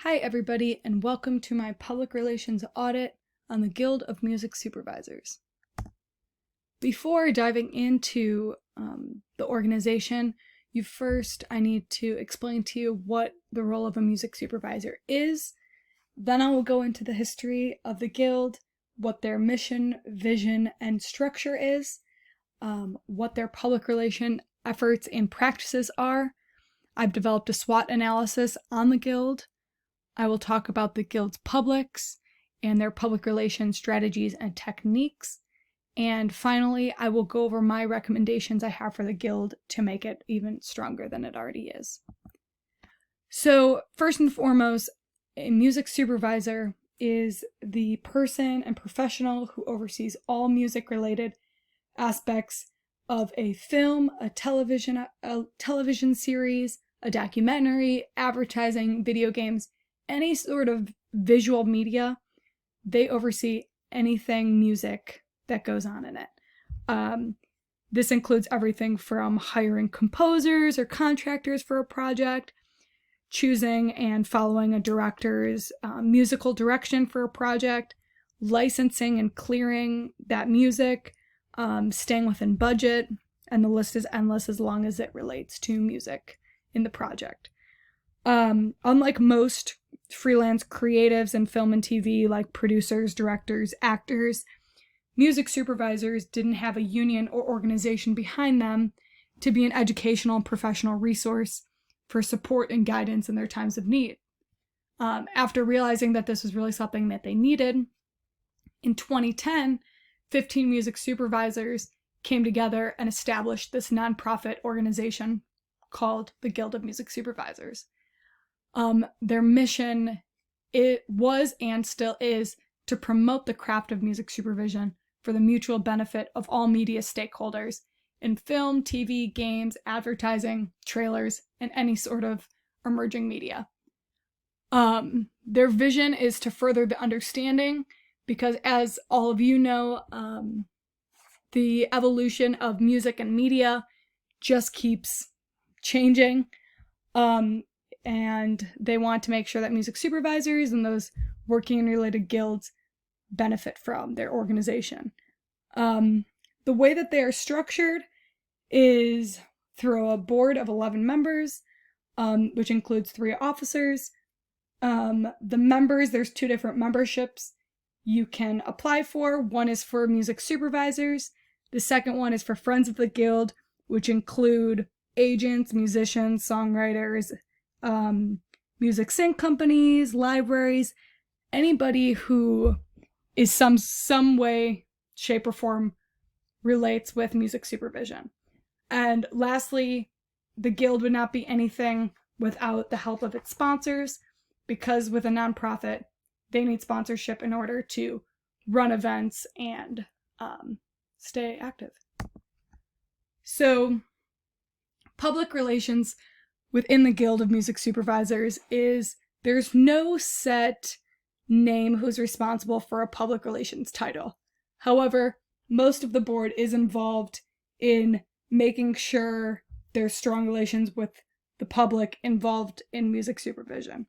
Hi everybody, and welcome to my public relations audit on the Guild of Music Supervisors. Before diving into the organization, I need to explain to you what the role of a music supervisor is. Then I will go into the history of the Guild, what their mission, vision, and structure is, what their public relation efforts and practices are. I've developed a SWOT analysis on the Guild. I will talk about the Guild's publics and their public relations strategies and techniques. And finally, I will go over my recommendations I have for the Guild to make it even stronger than it already is. So, first and foremost, a music supervisor is the person and professional who oversees all music-related aspects of a film, a television series, a documentary, advertising, video games, any sort of visual media. They oversee anything music that goes on in it. This includes everything from hiring composers or contractors for a project, choosing and following a director's musical direction for a project, licensing and clearing that music, staying within budget, and the list is endless as long as it relates to music in the project. Unlike most freelance creatives in film and TV, like producers, directors, actors, music supervisors didn't have a union or organization behind them to be an educational and professional resource for support and guidance in their times of need. After realizing that this was really something that they needed, in 2010, 15 music supervisors came together and established this nonprofit organization called the Guild of Music Supervisors. Their mission, it was and still is, to promote the craft of music supervision for the mutual benefit of all media stakeholders in film, TV, games, advertising, trailers, and any sort of emerging media. Their vision is to further the understanding, because as all of you know, the evolution of music and media just keeps changing. And they want to make sure that music supervisors and those working in related guilds benefit from their organization. The way that they are structured is through a board of 11 members, which includes 3 officers. The members, there's 2 different memberships you can apply for. One is for music supervisors. The second one is for friends of the guild, which include agents, musicians, songwriters, music sync companies, libraries, anybody who is some way, shape, or form relates with music supervision. And lastly, the guild would not be anything without the help of its sponsors, because with a nonprofit, they need sponsorship in order to run events and stay active. So, public relations within the Guild of Music Supervisors is there's no set name who's responsible for a public relations title. However, most of the board is involved in making sure there's strong relations with the public involved in music supervision.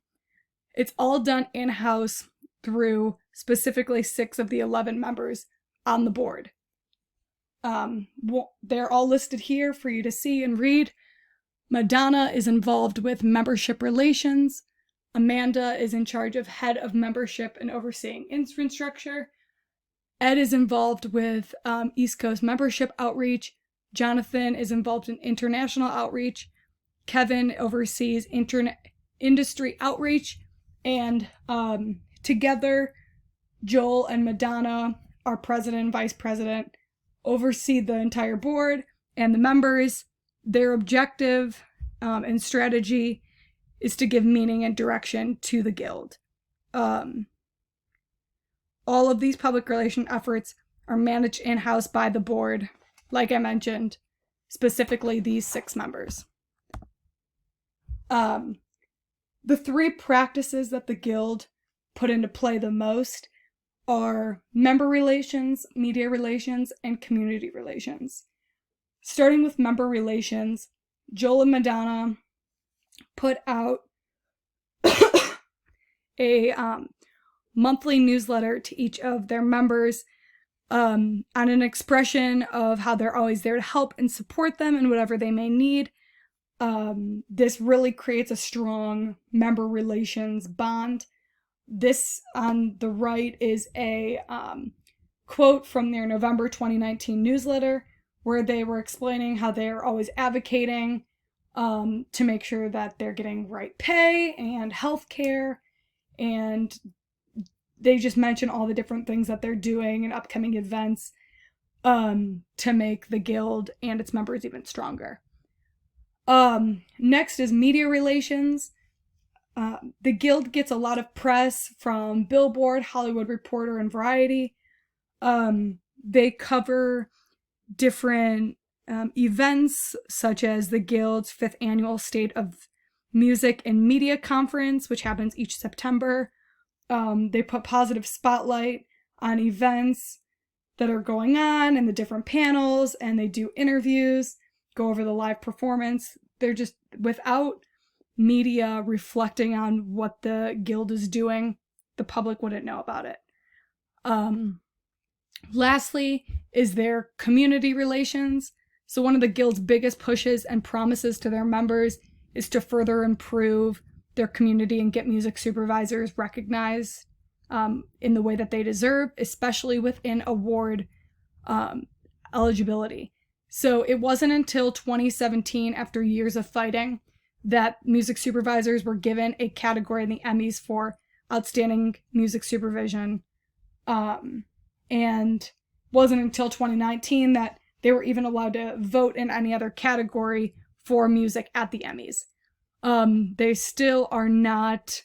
It's all done in-house through specifically 6 of the 11 members on the board. They're all listed here for you to see and read. Madonna is involved with membership relations. Amanda is in charge of head of membership and overseeing infrastructure. Ed is involved with East Coast membership outreach. Jonathan is involved in international outreach. Kevin oversees industry outreach. And together, Joel and Madonna, our president and vice president, oversee the entire board and the members. Their objective and strategy is to give meaning and direction to the guild. All of these public relation efforts are managed in-house by the board, like I mentioned, specifically these 6 members. The 3 practices that the guild put into play the most are member relations, media relations, and community relations. Starting with member relations, Joel and Madonna put out a monthly newsletter to each of their members on an expression of how they're always there to help and support them in whatever they may need. This really creates a strong member relations bond. This on the right is a quote from their November 2019 newsletter, where they were explaining how they're always advocating to make sure that they're getting right pay and health care, and they just mention all the different things that they're doing and upcoming events to make the guild and its members even stronger. Next is media relations. The guild gets a lot of press from Billboard, Hollywood Reporter, and Variety. They cover different events, such as the guild's 5th annual State of Music and Media Conference, which happens each September. They put positive spotlight on events that are going on and the different panels, and they do interviews, go over the live performance. They're just, without media reflecting on what the guild is doing, the public wouldn't know about it. Lastly is their community relations. So one of the guild's biggest pushes and promises to their members is to further improve their community and get music supervisors recognized in the way that they deserve, especially within award eligibility. So it wasn't until 2017, after years of fighting, that music supervisors were given a category in the Emmys for outstanding music supervision. And wasn't until 2019 that they were even allowed to vote in any other category for music at the Emmys. They still are not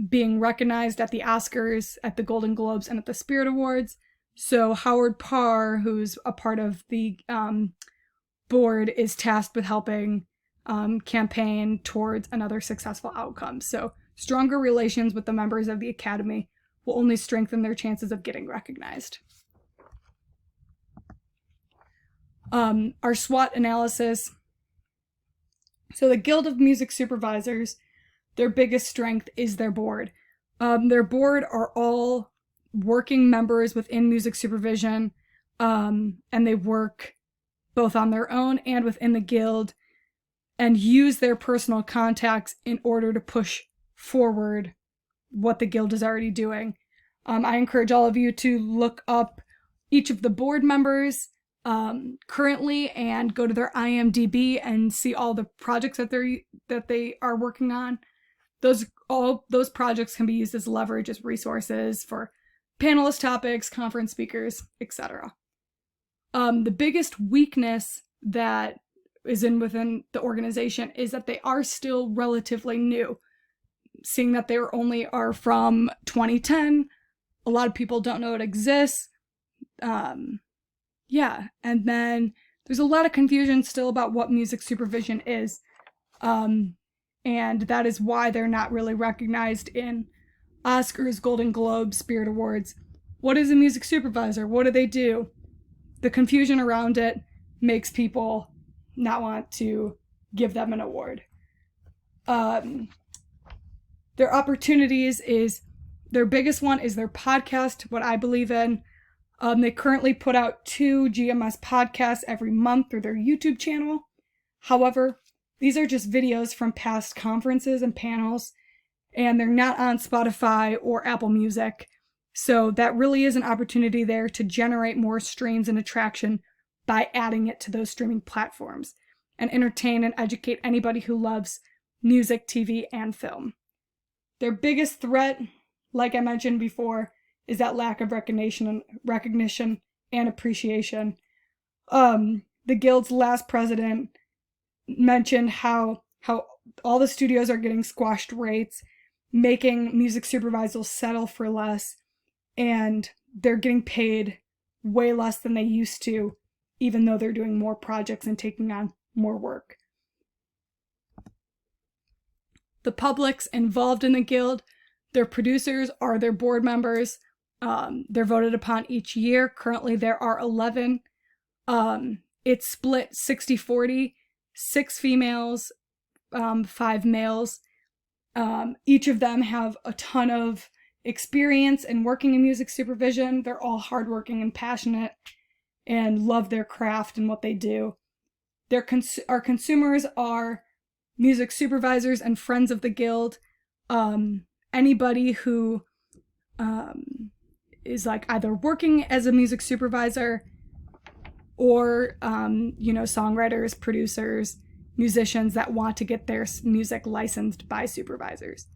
being recognized at the Oscars, at the Golden Globes, and at the Spirit Awards. So Howard Parr, who's a part of the board, is tasked with helping campaign towards another successful outcome. So stronger relations with the members of the Academy will only strengthen their chances of getting recognized. Our SWOT analysis. So the Guild of Music Supervisors, their biggest strength is their board. Their board are all working members within music supervision, and they work both on their own and within the guild, and use their personal contacts in order to push forward what the guild is already doing. I encourage all of you to look up each of the board members currently and go to their IMDb and see all the projects that they are working on. All those projects can be used as leverage, as resources for panelist topics, conference speakers, etc. The biggest weakness that is within the organization is that they are still relatively new. Seeing that they are from 2010, a lot of people don't know it exists. And then there's a lot of confusion still about what music supervision is. And that is why they're not really recognized in Oscars, Golden Globes, Spirit Awards. What is a music supervisor? What do they do? The confusion around it makes people not want to give them an award. Their opportunities is, their biggest one is their podcast, what I believe in. They currently put out 2 GMS podcasts every month through their YouTube channel. However, these are just videos from past conferences and panels, and they're not on Spotify or Apple Music. So that really is an opportunity there to generate more streams and attraction by adding it to those streaming platforms and entertain and educate anybody who loves music, TV, and film. Their biggest threat, like I mentioned before, is that lack of recognition and appreciation. The guild's last president mentioned how all the studios are getting squashed rates, making music supervisors settle for less, and they're getting paid way less than they used to, even though they're doing more projects and taking on more work. The public's involved in the guild. Their producers are their board members. They're voted upon each year. Currently, there are 11. It's split 60-40, 6 females, 5 males. Each of them have a ton of experience in working in music supervision. They're all hardworking and passionate and love their craft and what they do. Our consumers are music supervisors and friends of the Guild. Anybody who is like either working as a music supervisor or, songwriters, producers, musicians that want to get their music licensed by supervisors.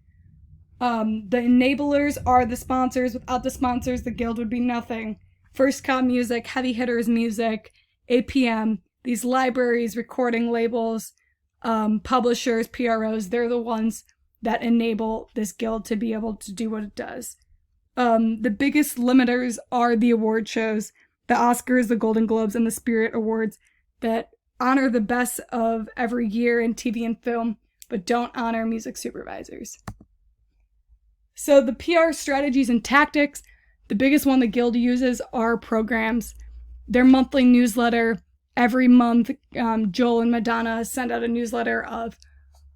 The enablers are the sponsors. Without the sponsors, the Guild would be nothing. First Cop Music, Heavy Hitters Music, APM, these libraries, recording labels, publishers, PROs, they're the ones that enable this Guild to be able to do what it does. The biggest limiters are the award shows, the Oscars, the Golden Globes, and the Spirit Awards that honor the best of every year in TV and film, but don't honor music supervisors. So the PR strategies and tactics, the biggest one the Guild uses are programs. Their monthly newsletter, every month, Joel and Madonna send out a newsletter of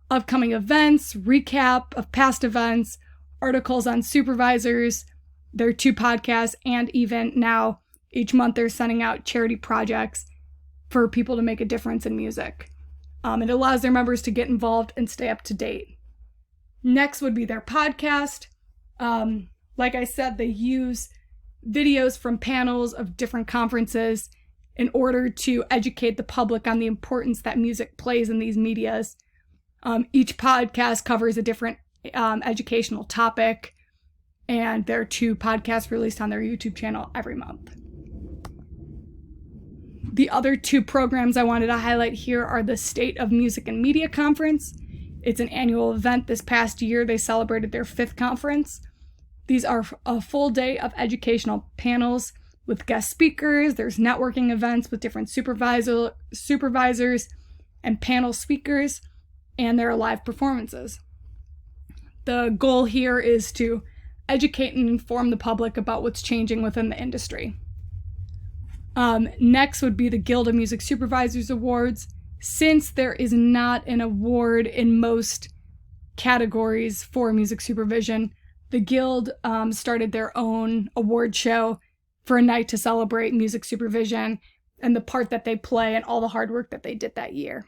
upcoming events, recap of past events, articles on supervisors, their 2 podcasts, and even now, each month they're sending out charity projects for people to make a difference in music. It allows their members to get involved and stay up to date. Next would be their podcast. Like I said, they use videos from panels of different conferences in order to educate the public on the importance that music plays in these medias. Each podcast covers a different educational topic, and there are 2 podcasts released on their YouTube channel every month. The other 2 programs I wanted to highlight here are the State of Music and Media Conference. It's an annual event. This past year, they celebrated their 5th conference. These are a full day of educational panels with guest speakers. There's networking events with different supervisors and panel speakers, and there are live performances. The goal here is to educate and inform the public about what's changing within the industry. Next would be the Guild of Music Supervisors Awards. Since there is not an award in most categories for music supervision, the Guild started their own award show for a night to celebrate music supervision and the part that they play and all the hard work that they did that year.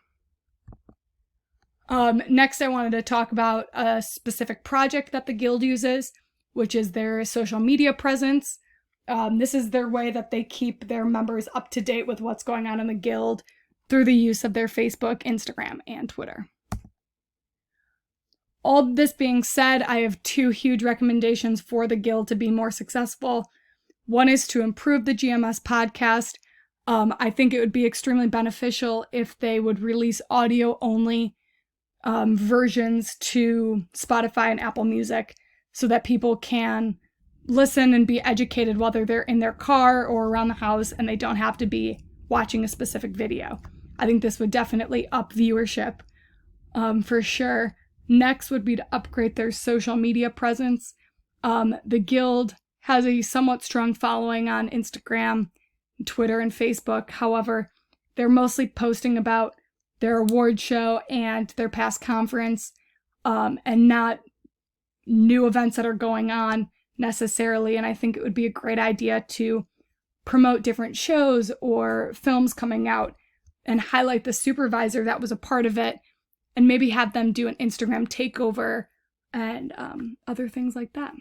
Next, I wanted to talk about a specific project that the Guild uses, which is their social media presence. This is their way that they keep their members up to date with what's going on in the Guild through the use of their Facebook, Instagram, and Twitter. All this being said, I have 2 huge recommendations for the Guild to be more successful. One is to improve the GMS podcast. I think it would be extremely beneficial if they would release audio-only versions to Spotify and Apple Music so that people can listen and be educated whether they're in their car or around the house and they don't have to be watching a specific video. I think this would definitely up viewership for sure. Next would be to upgrade their social media presence. The Guild has a somewhat strong following on Instagram, Twitter, and Facebook. However, they're mostly posting about their award show and their past conference, and not new events that are going on necessarily. And I think it would be a great idea to promote different shows or films coming out and highlight the supervisor that was a part of it, and maybe have them do an Instagram takeover and other things like that.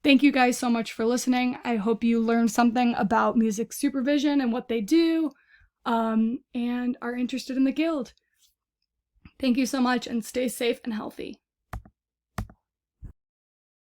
Thank you guys so much for listening. I hope you learned something about music supervision and what they do, and are interested in the Guild. Thank you so much, and stay safe and healthy.